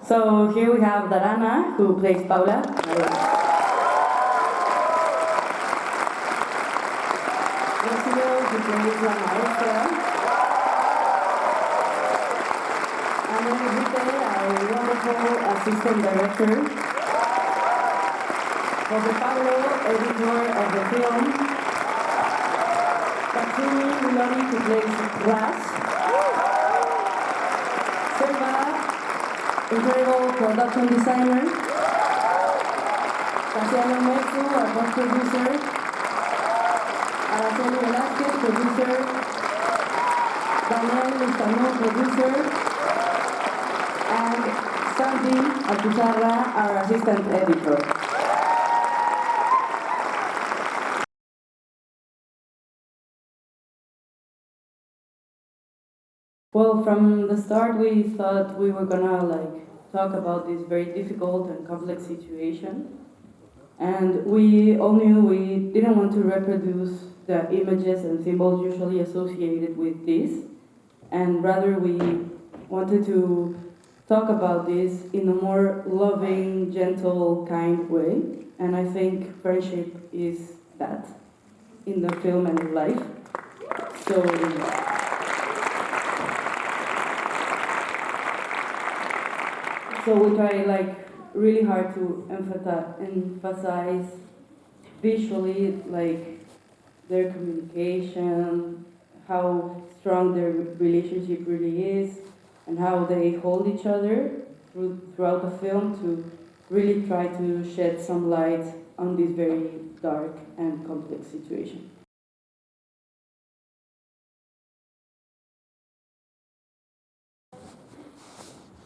So here we have Darana, who plays Paula. Rocío, who plays La Maestra. And then Enrique, our wonderful assistant director. Jose Pablo, editor of the film. Katsumi Miloni, who plays Ras. Selva, incredible production designer. Casiano Metsu, our boss producer. Araceli Velázquez, producer. Daniel Lustano, producer. And Sandy Alpujarra, our assistant editor. Well, from the start, we thought we were gonna talk about this very difficult and complex situation, and we all knew we didn't want to reproduce the images and symbols usually associated with this, and rather we wanted to talk about this in a more loving, gentle, kind way, and I think friendship is that in the film and in life. So we try really hard to emphasize visually their communication, how strong their relationship really is, and how they hold each other throughout the film to really try to shed some light on this very dark and complex situation.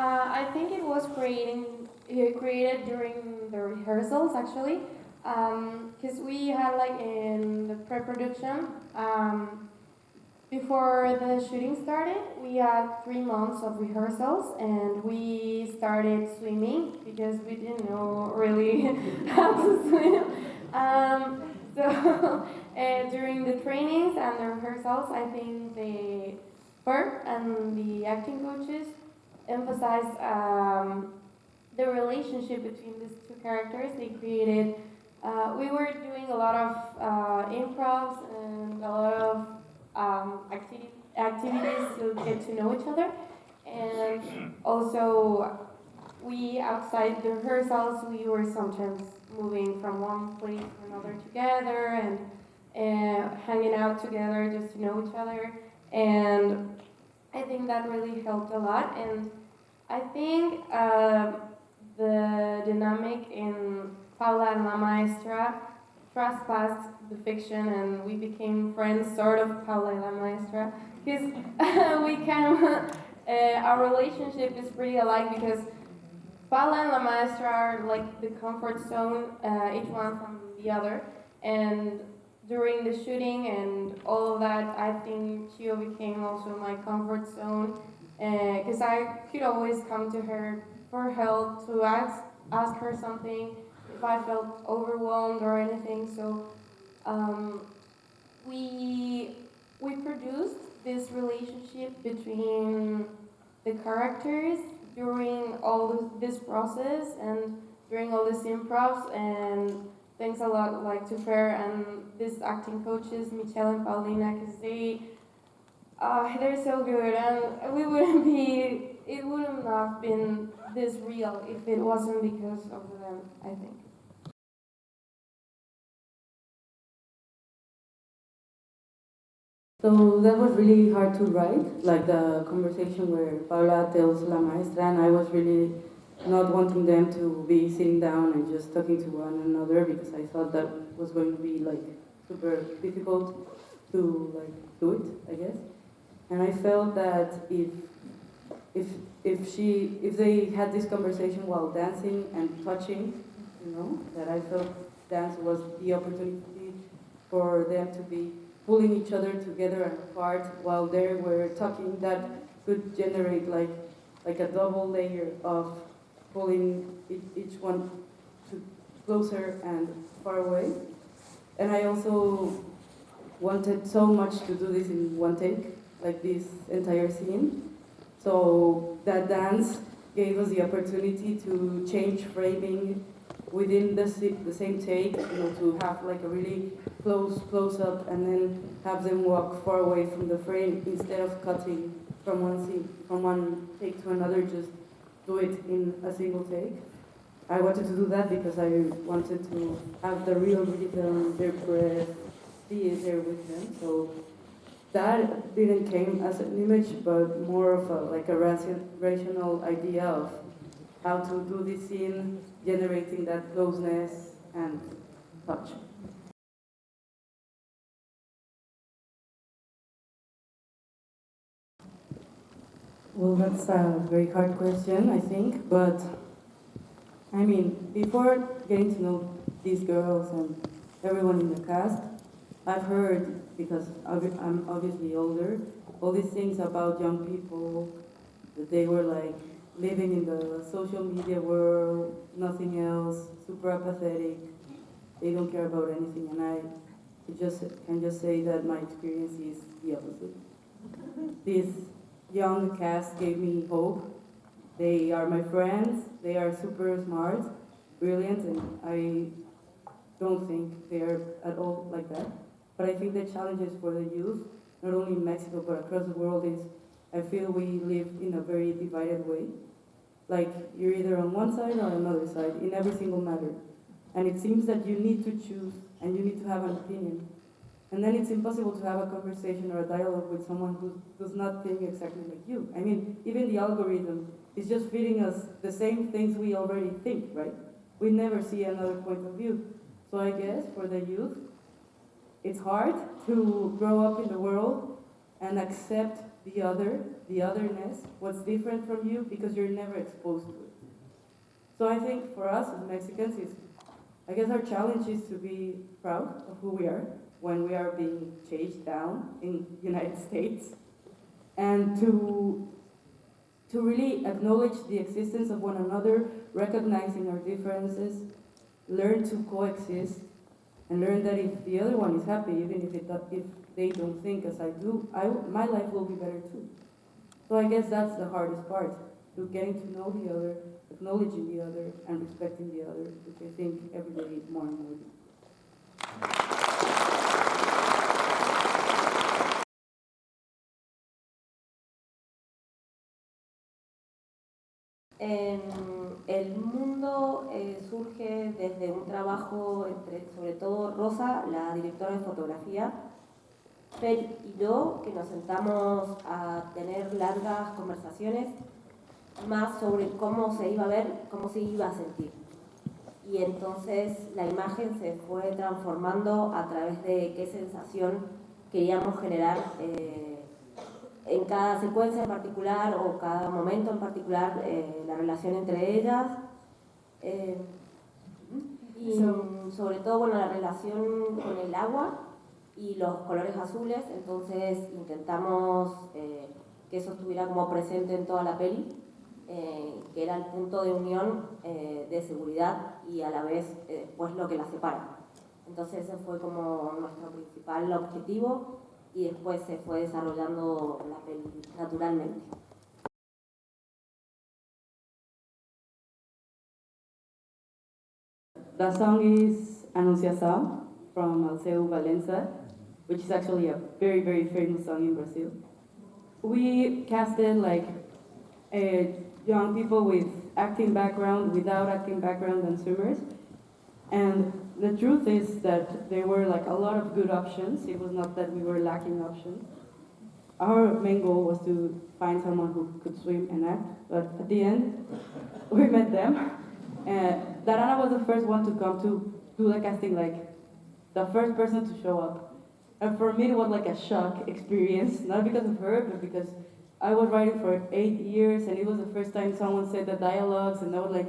I think it was created during the rehearsals actually, because we had in the pre-production, before the shooting started, we had 3 months of rehearsals and we started swimming because we didn't know really how to swim. So during the trainings and the rehearsals, I think her and the acting coaches emphasized the relationship between these two characters. They created, we were doing a lot of improvs and a lot of activities to get to know each other. And also, we, outside the rehearsals, we were sometimes moving from one place to another together and hanging out together just to know each other. And I think that really helped a lot, and I think the dynamic in Paula and La Maestra trespassed the fiction, and we became friends, sort of, Paula and La Maestra, because we our relationship is pretty alike, because Paula and La Maestra are the comfort zone, each one from the other, and during the shooting and all of that, I think Chio became also my comfort zone, because I could always come to her for help, to ask her something if I felt overwhelmed or anything. So we produced this relationship between the characters during all this process and during all these improvs, and thanks a lot to Fer and these acting coaches, Michelle and Paulina, because they're so good, and it wouldn't have been this real if it wasn't because of them, I think. So that was really hard to write, the conversation where Paula tells La Maestra, and I was really not wanting them to be sitting down and just talking to one another, because I thought that was going to be super difficult to do it, I guess. And I felt that if they had this conversation while dancing and touching, that I felt dance was the opportunity for them to be pulling each other together and apart while they were talking, that could generate like a double layer of pulling each one closer and far away. And I also wanted so much to do this in one take, like this entire scene. So that dance gave us the opportunity to change framing within the same take, to have like a really close up and then have them walk far away from the frame instead of cutting from one scene, from one take to another, just do it in a single take. I wanted to do that because I wanted to have the real rhythm, their breath, be there with them. So that didn't came as an image, but more of a rational idea of how to do this scene, generating that closeness and touch. Well, that's a very hard question, I think, but I mean, before getting to know these girls and everyone in the cast, I've heard, because I'm obviously older, all these things about young people, that they were like living in the social media world, nothing else, super apathetic, they don't care about anything, and I can just say that my experience is the opposite. This young cast gave me hope. They are my friends, they are super smart, brilliant, and I don't think they are at all like that. But I think the challenges for the youth, not only in Mexico but across the world, is I feel we live in a very divided way. Like you're either on one side or another side in every single matter. And it seems that you need to choose and you need to have an opinion. And then it's impossible to have a conversation or a dialogue with someone who does not think exactly like you. I mean, even the algorithm is just feeding us the same things we already think, right? We never see another point of view. So I guess for the youth, it's hard to grow up in the world and accept the otherness, what's different from you, because you're never exposed to it. So I think for us as Mexicans, I guess our challenge is to be proud of who we are when we are being chased down in the United States, and to really acknowledge the existence of one another, recognizing our differences, learn to coexist, and learn that if the other one is happy, even if they don't think as I do, my life will be better too. So I guess that's the hardest part, to getting to know the other, acknowledging the other, and respecting the other, which I think every day is more and more. El mundo surge desde un trabajo entre, sobre todo, Rosa, la directora de fotografía, Fel y yo, que nos sentamos a tener largas conversaciones más sobre cómo se iba a ver, cómo se iba a sentir. Y entonces la imagen se fue transformando a través de qué sensación queríamos generar en cada secuencia en particular o cada momento en particular, la relación entre ellas. Y sobre todo, bueno, la relación con el agua y los colores azules. Entonces intentamos que eso estuviera como presente en toda la peli, que era el punto de unión de seguridad y a la vez después lo que la separa. Entonces ese fue como nuestro principal objetivo y después se fue desarrollando la peli naturalmente. The song is Anunciação from Alceu Valença, which is actually a very, very famous song in Brazil. We casted like young people with acting background, without acting background, and swimmers. And the truth is that there were like a lot of good options. It was not that we were lacking options. Our main goal was to find someone who could swim and act, but at the end, we met them. Darana was the first one to come to do the casting, like the first person to show up. And for me, it was like a shock experience, not because of her, but because I was writing for 8 years, and it was the first time someone said the dialogues, and I was like,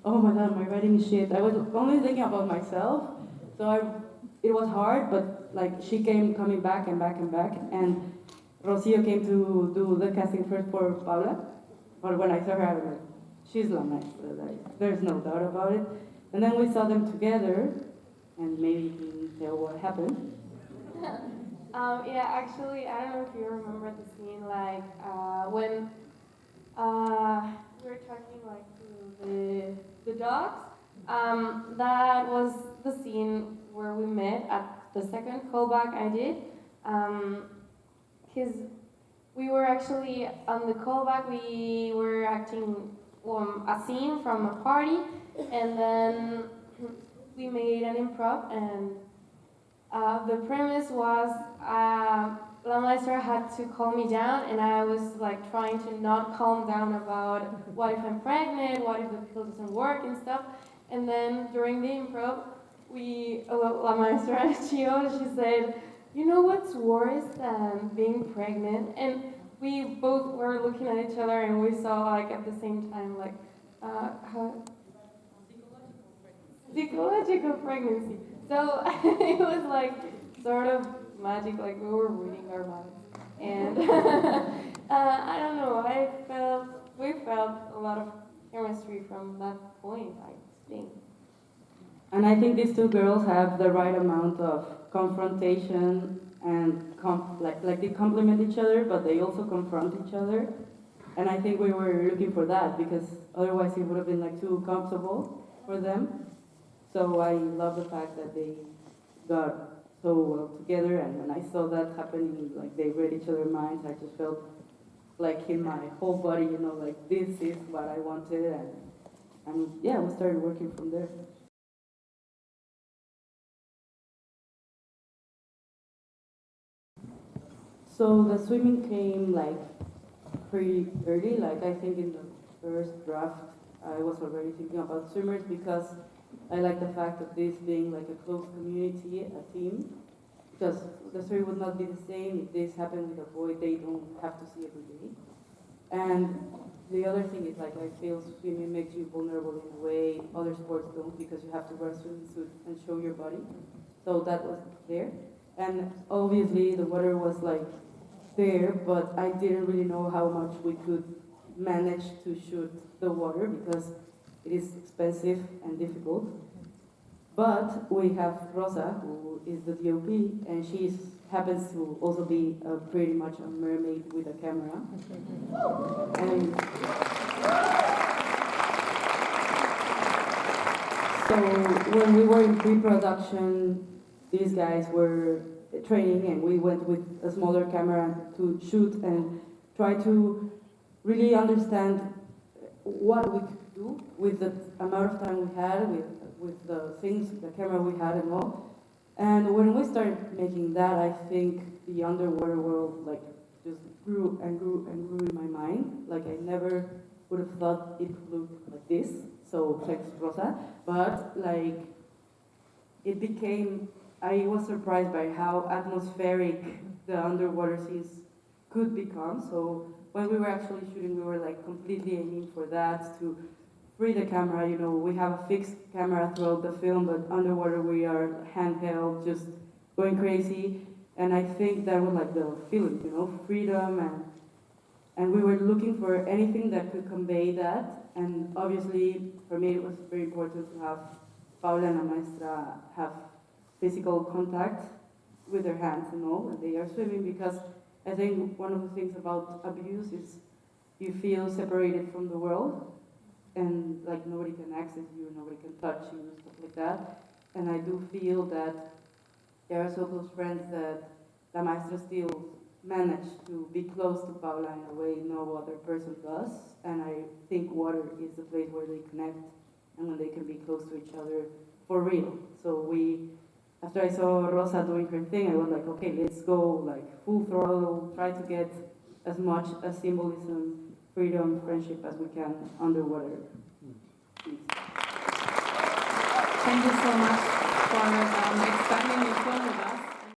oh my god, my writing is shit. I was only thinking about myself, so it was hard, but like she came coming back and back and back, and Rocío came to do the casting first for Paula, but when I saw her, I was like, she's La Maestra, like, there's no doubt about it. And then we saw them together, and maybe you can tell what happened. Yeah, actually, I don't know if you remember the scene, like when we were talking like to the dogs. That was the scene where we met at the second callback I did. Because we were actually on the callback, we were acting a scene from a party, and then we made an improv, and the premise was La Maestra had to calm me down, and I was like trying to not calm down about what if I'm pregnant, what if the pill doesn't work and stuff. And then during the improv, La Maestra, she said, you know what's worse than being pregnant? And we both were looking at each other, and we saw like at the same time like psychological pregnancy. So it was like sort of magic, like we were reading our minds. And I don't know, we felt a lot of chemistry from that point, I think. And I think these two girls have the right amount of confrontation and like they complement each other, but they also confront each other. And I think we were looking for that, because otherwise it would have been like too comfortable for them. So I love the fact that they got so well together, and when I saw that happening, like they read each other's minds, I just felt like in my whole body, you know, like this is what I wanted, and yeah, we started working from there. So the swimming came like pretty early, like I think in the first draft I was already thinking about swimmers, because I like the fact of this being like a close community, a team, because the story would not be the same if this happened with a boy they don't have to see every day. And the other thing is, like, I feel swimming makes you vulnerable in a way other sports don't, because you have to wear a swimming suit and show your body. So that was there. And obviously the water was like there, but I didn't really know how much we could manage to shoot the water, because it is expensive and difficult. But we have Rosa, who is the DOP, and she happens to also be pretty much a mermaid with a camera. And so when we were in pre-production, these guys were training, and we went with a smaller camera to shoot and try to really understand what we could do with the amount of time we had, with the things, the camera we had and all. And when we started making that, I think the underwater world like just grew and grew and grew in my mind. Like I never would have thought it could look like this. So thanks Rosa. But like it became, I was surprised by how atmospheric the underwater scenes could become. So when we were actually shooting, we were like completely aiming for that, to free the camera. You know, we have a fixed camera throughout the film, but underwater we are handheld, just going crazy. And I think that was like the feeling, you know, freedom, and we were looking for anything that could convey that. And obviously, for me, it was very important to have Paula and La Maestra have physical contact with their hands and all when they are swimming, because I think one of the things about abuse is you feel separated from the world, and like nobody can access you, nobody can touch you, stuff like that. And I do feel that there are so close friends that La Maestra still managed to be close to Paula in a way no other person does. And I think water is the place where they connect and when they can be close to each other for real. So after I saw Rosa doing her thing, I was like, okay, let's go like full throttle, try to get as much as symbolism, freedom, friendship as we can underwater. Thank you so much for expanding the film with us.